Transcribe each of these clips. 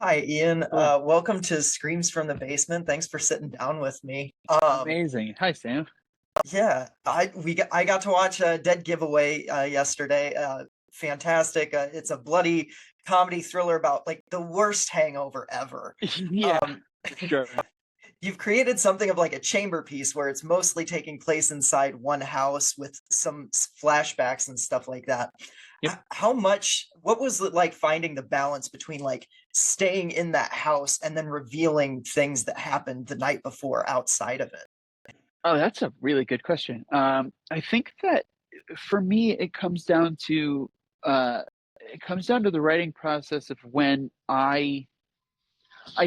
Hi, Ian. Hello. Welcome to Screams from the Basement. Thanks for sitting down with me. Amazing. Hi, Sam. Yeah, I got to watch Dead Giveaway yesterday. Fantastic. It's a bloody comedy thriller about like the worst hangover ever. Yeah, Um, for sure. you've created something of like a chamber piece where it's mostly taking place inside one house with some flashbacks and stuff like that. Yep. How much, what was it like finding the balance between like staying in that house and then revealing things that happened the night before outside of it? Oh, that's a really good question. I think that for me, it comes down to the writing process of when I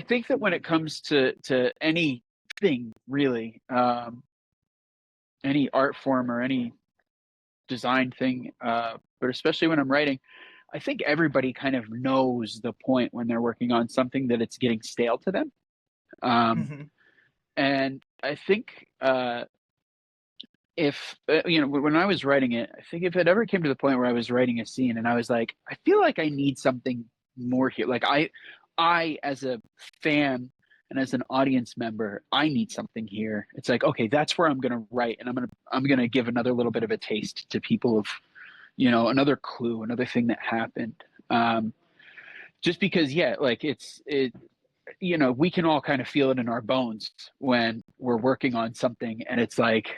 think that when it comes to anything really, any art form or any design thing, but especially when I'm writing, I think everybody kind of knows the point when they're working on something that it's getting stale to them. Um, Hmm. and I think if when I was writing it, I think if it ever came to the point where I was writing a scene and I was like, I feel like I need something more here. Like I as a fan and as an audience member, I need something here. It's like, okay, that's where I'm gonna write, and I'm gonna give another little bit of a taste to people of, another clue, another thing that happened. Um, just because, yeah, like we can all kind of feel it in our bones when we're working on something and it's like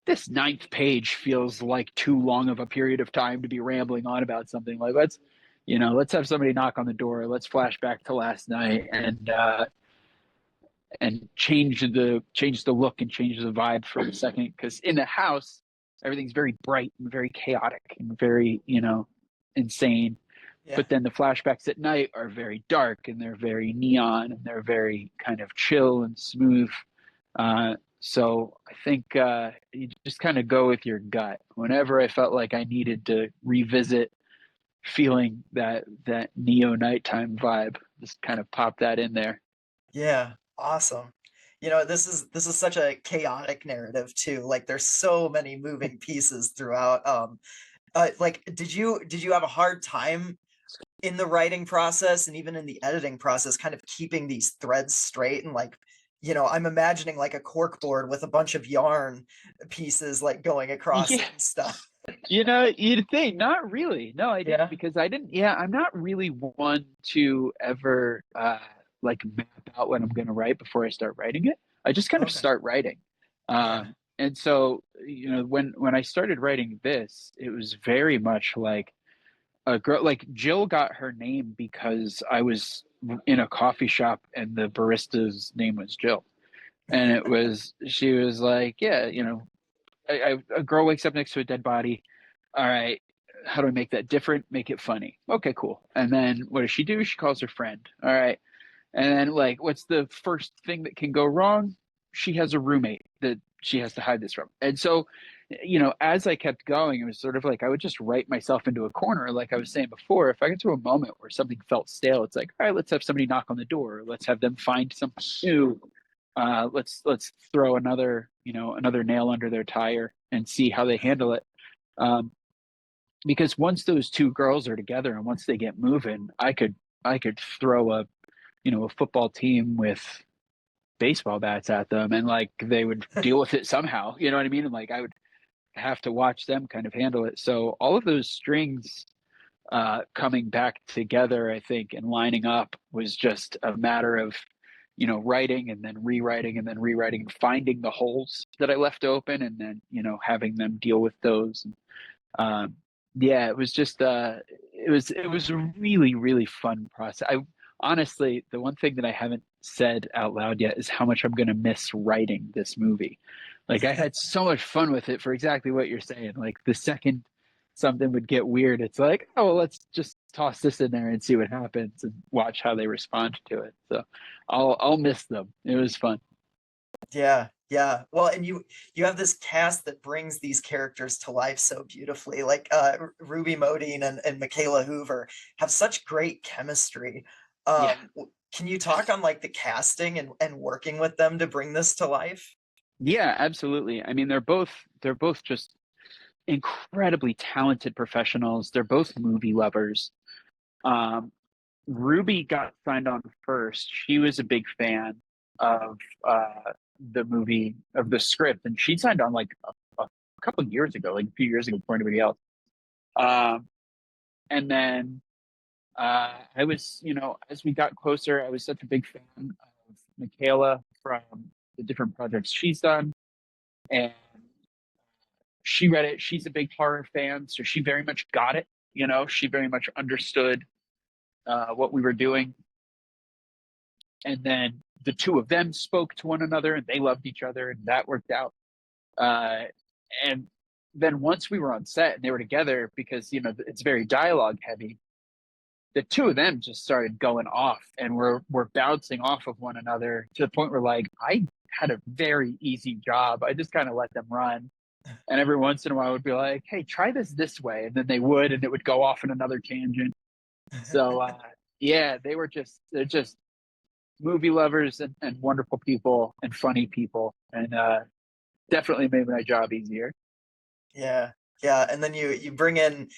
this ninth page feels like too long of a period of time to be rambling on about something. Like let's have somebody knock on the door, let's flash back to last night and change the look and change the vibe for a second, because in the house everything's very bright and very chaotic and very insane, Yeah. but then the flashbacks at night are very dark and they're very neon and they're very kind of chill and smooth. So I think you just kind of go with your gut. Whenever I felt like I needed to revisit feeling that neo nighttime vibe, just kind of pop that in there. Yeah. Awesome. This is such a chaotic narrative too. Like there's so many moving pieces throughout. Like did you have a hard time in the writing process and even in the editing process kind of keeping these threads straight and like I'm imagining like a cork board with a bunch of yarn pieces like going across Yeah, it and stuff. you'd think not really. No, I didn't, Yeah. because I didn't. Yeah, I'm not really one to ever like map out what I'm going to write before I start writing it. I just kind of Okay. start writing. Yeah. And so, when I started writing this, it was very much like a girl. Like Jill got her name because I was in a coffee shop and the barista's name was Jill, and she was like, yeah, a girl wakes up next to a dead body. All right, how do I make that different? Make it funny. Okay, cool. And then what does she do? She calls her friend. All right. And then, like, what's the first thing that can go wrong? She has a roommate that she has to hide this from. And so, as I kept going, it was sort of like I would just write myself into a corner. Like I was saying before, if I get to a moment where something felt stale, it's like, all right, let's have somebody knock on the door. Let's have them find something new. Let's throw another nail under their tire and see how they handle it. Um, because once those two girls are together and once they get moving, I could throw a football team with baseball bats at them, and like they would deal with it somehow. You know what I mean? And like I would have to watch them kind of handle it. So all of those strings coming back together, I think, and lining up was just a matter of writing and then rewriting and then rewriting and finding the holes that I left open, and then having them deal with those. Um, yeah, it was just it was a really really fun process. I honestly, the one thing that I haven't said out loud yet is how much I'm going to miss writing this movie. Like I had so much fun with it for exactly what you're saying. Like the second something would get weird, it's like, oh, well, let's just toss this in there and see what happens and watch how they respond to it. So I'll miss them. It was fun. Yeah, yeah. Well, and you have this cast that brings these characters to life so beautifully. Like Ruby Modine and Mikaela Hoover have such great chemistry. Yeah. Can you talk on like the casting and working with them to bring this to life? Yeah, absolutely. I mean, they're both just incredibly talented professionals. They're both movie lovers. Um, Ruby got signed on first. She was a big fan of the movie, of the script, and she signed on like a couple of years ago, like a few years ago before anybody else. Um, and then I was, as we got closer, I was such a big fan of Mikaela from the different projects she's done, and she read it. She's a big horror fan, so she very much got it. She very much understood what we were doing. And then the two of them spoke to one another, and they loved each other, and that worked out. Uh, and then once we were on set and they were together, because it's very dialogue heavy, the two of them just started going off, and we're bouncing off of one another to the point where, like, I had a very easy job. I just kind of let them run. And every once in a while, I would be like, "Hey, try this way," and then they would, and it would go off in another tangent. So yeah, they're just movie lovers and wonderful people and funny people, and definitely made my job easier. Yeah, yeah, and then you bring in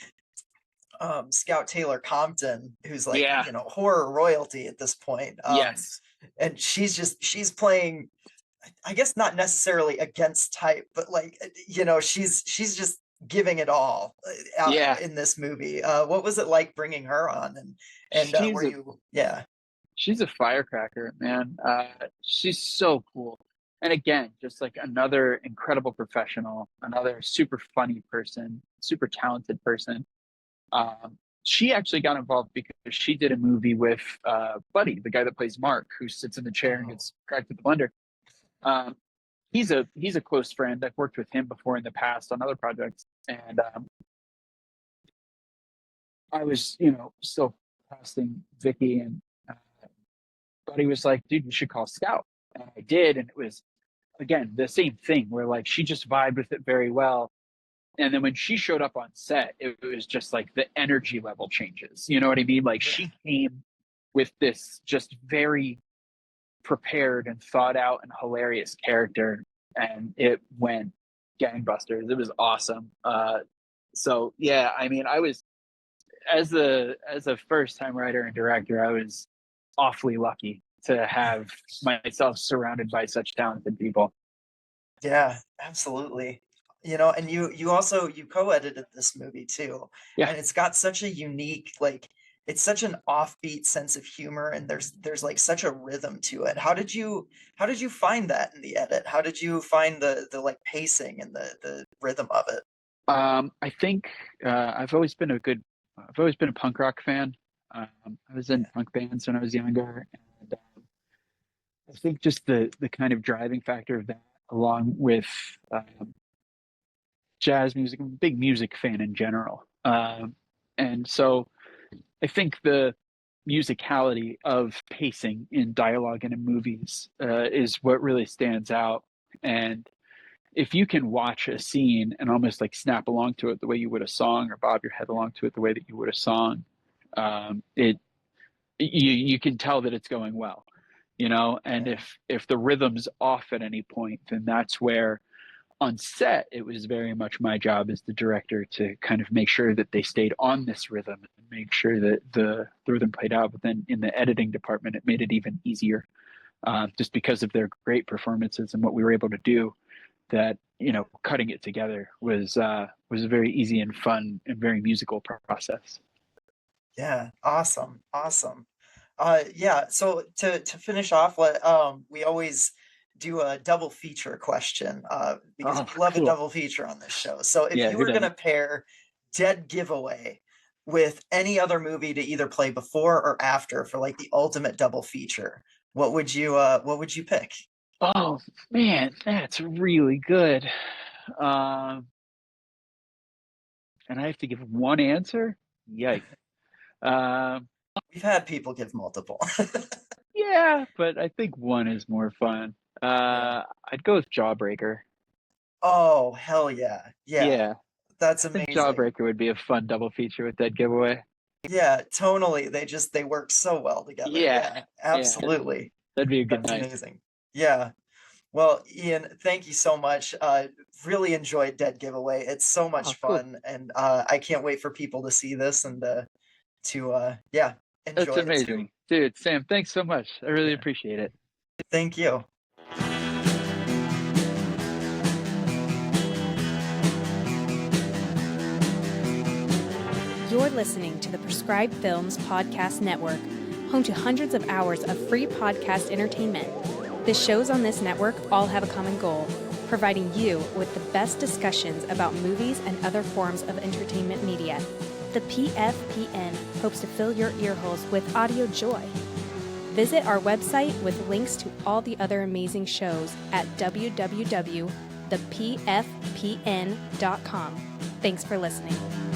Scout Taylor-Compton, who's like, Yeah. horror royalty at this point. Yes. And she's playing, I guess not necessarily against type, but like, she's just giving it all Yeah. in this movie. What was it like bringing her on? And She's were a you, yeah, she's a firecracker, man. She's so cool. And again, just like another incredible professional, another super funny person, super talented person. She actually got involved because she did a movie with Buddy, the guy that plays Mark, who sits in the chair and oh, gets cracked with the blender. Um, he's a close friend. I've worked with him before in the past on other projects, and I was, still casting Vicky, and uh, Buddy was like, "Dude, you should call Scout," and I did, and it was again the same thing where like she just vibed with it very well. And then when she showed up on set, it was just like the energy level changes. You know what I mean? Like yeah, she came with this just very prepared and thought out and hilarious character, and it went gangbusters. It was awesome. So yeah, I mean, I was, as a first time writer and director, I was awfully lucky to have myself surrounded by such talented people. yeah, absolutely. And you also you co-edited this movie too, Yeah. and it's got such a unique, like, it's such an offbeat sense of humor, and there's like such a rhythm to it. How did you find that in the edit? How did you find the like pacing and the rhythm of it? I think I've always been a punk rock fan. I was in Yeah, punk bands when I was younger, and I think just the kind of driving factor of that, along with jazz music. I'm a big music fan in general, and so I think the musicality of pacing in dialogue and in movies is what really stands out. And if you can watch a scene and almost like snap along to it the way you would a song, or bob your head along to it the way that you would a song, it you can tell that it's going well, and yeah, if the rhythm's off at any point, then that's where on set it was very much my job as the director to kind of make sure that they stayed on this rhythm and make sure that the rhythm played out. But then in the editing department, it made it even easier, just because of their great performances and what we were able to do, that cutting it together was a very easy and fun and very musical process. yeah, awesome, awesome. Yeah, so to finish off, we always do a double feature question, because Oh, we love a cool. double feature on this show. So if Yeah, you who were gonna doesn't? pair Dead Giveaway with any other movie to either play before or after for like the ultimate double feature, what would you pick? Oh man, that's really good. um and I have to give one answer. Yikes. um We've had people give multiple. yeah, but I think one is more fun. Yeah. I'd go with Jawbreaker. Oh, hell yeah. Yeah. Yeah, That's I think amazing. Jawbreaker would be a fun double feature with Dead Giveaway. Yeah, tonally, they work so well together. Yeah, Yeah, yeah, absolutely. that'd be a good That's night. amazing. Yeah. Well, Ian, thank you so much. Really enjoyed Dead Giveaway. It's so Oh, much cool. fun, and I can't wait for people to see this and yeah, That's Enjoy it too. amazing. Dude, Sam, thanks so much. I really Yeah. appreciate it. Thank you. You're listening to the Prescribed Films Podcast Network, home to hundreds of hours of free podcast entertainment. The shows on this network all have a common goal, providing you with the best discussions about movies and other forms of entertainment media. The PFPN hopes to fill your earholes with audio joy. Visit our website with links to all the other amazing shows at www.thepfpn.com. Thanks for listening.